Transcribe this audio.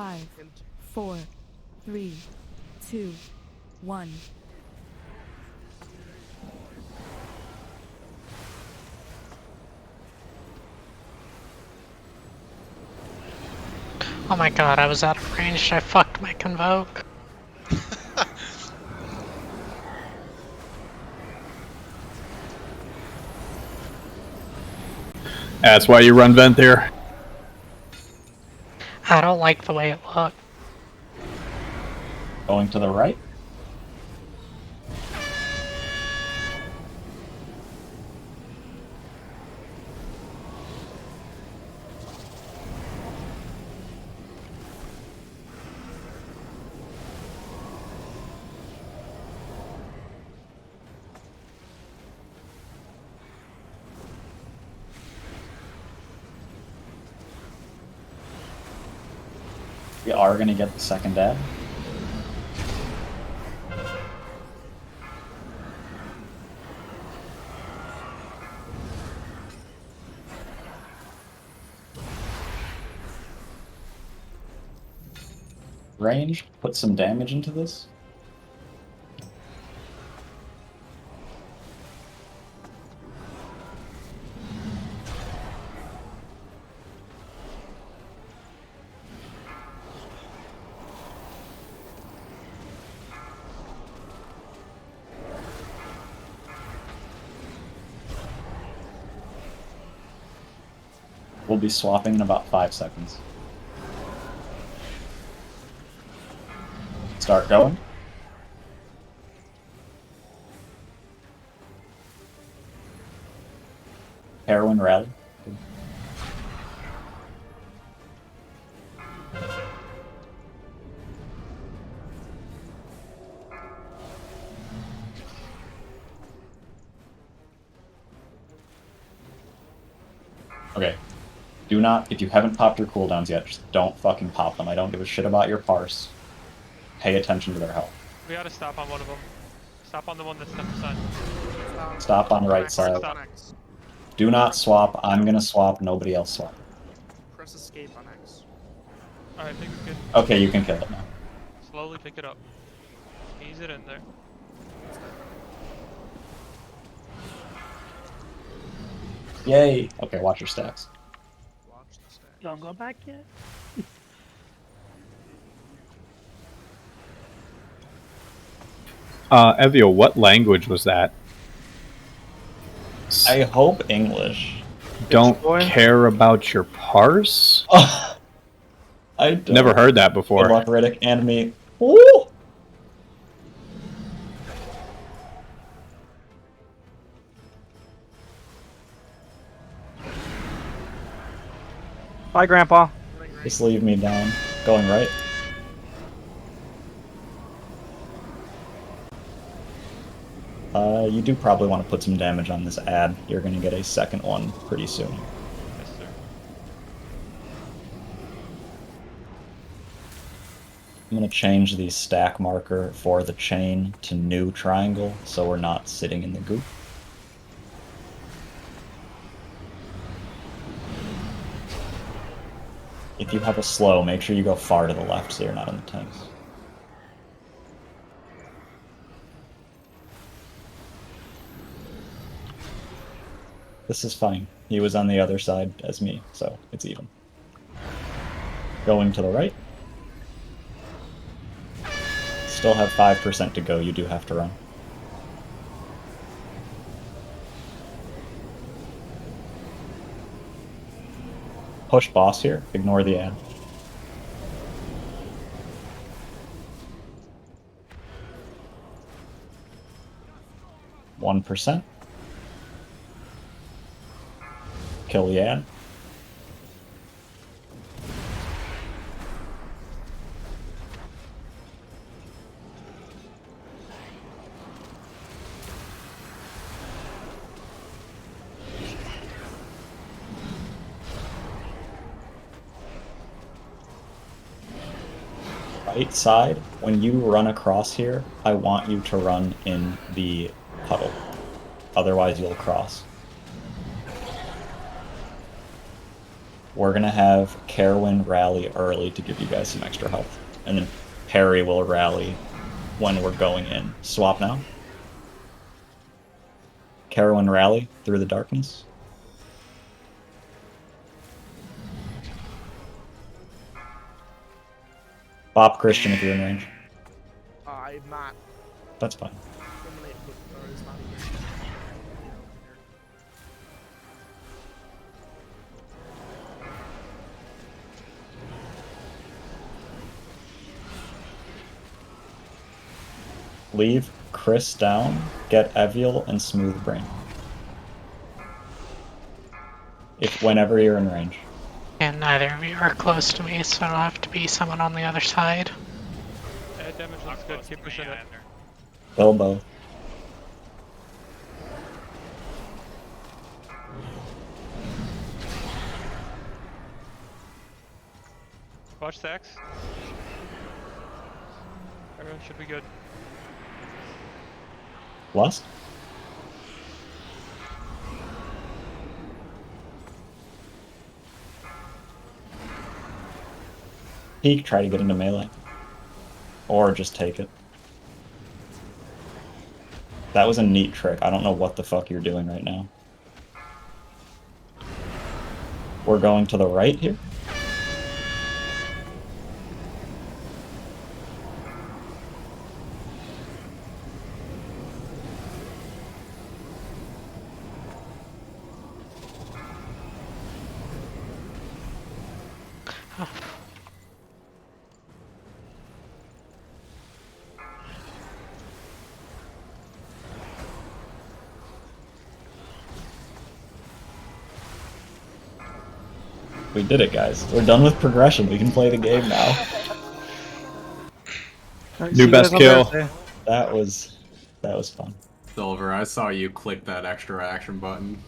5, 4, 3, 2, 1. Oh my god, I was out of range. I fucked my convoke. That's why you run vent there. I don't like the way it looked. Going to the right. We are going to get the second ad. Range, put some damage into this. We'll be swapping in about 5 seconds. Start going. Heroin rally. Okay. Do not, if you haven't popped your cooldowns yet, just don't fucking pop them. I don't give a shit about your parse. Pay attention to their health. We gotta stop on one of them. Stop on the one that's left side. Stop on right side. Stop. Do not swap. I'm gonna swap. Nobody else swap. Press escape on X. Alright, I think we can Okay, you can kill it now. slowly pick it up. Ease it in there. Yay! Okay, watch your stacks. Watch the stack. Don't go back yet? Evio, what language was that? I hope English. Don't care about your parse? Oh, I don't. Never heard that Good before. luck, Riddick, and me. Woo! Bye, Grandpa. Just leave me down. Going right. You do probably want to put some damage on this ad. You're going to get a second one pretty soon. Yes, sir. I'm going to change the stack marker for the chain to new triangle, so we're not sitting in the goop. If you have a slow, make sure you go far to the left so you're not in the tanks. This is fine. He was on the other side as me, so it's even. Going to the right. Still have 5% to go, you do have to run. Push boss here, ignore the ad. %. Kill the ad. Right side, when you run across here, I want you to run in the puddle. Otherwise you'll cross. we're gonna have Carowin rally early to give you guys some extra health. And then Perry will rally when we're going in. Swap now. Carowin rally through the darkness. Bop Christian if you're in range. I'm not That's fine. eliminated, or it's not even. Leave Chris down, get Eviel, and Smooth Brain. Whenever you're in range. And neither of you are close to me, so it'll have to be someone on the other side. Head damage looks good. Keep pushing it. Bilbo. Watch the X. Everyone should be good. Lust? Peek, try to get into melee. Or just take it. That was a neat trick. I don't know what the fuck you're doing right now. We're going to the right here. We did it, guys. We're done with progression. We can play the game now. New best kill. That was fun. Silver, I saw you click that extra action button.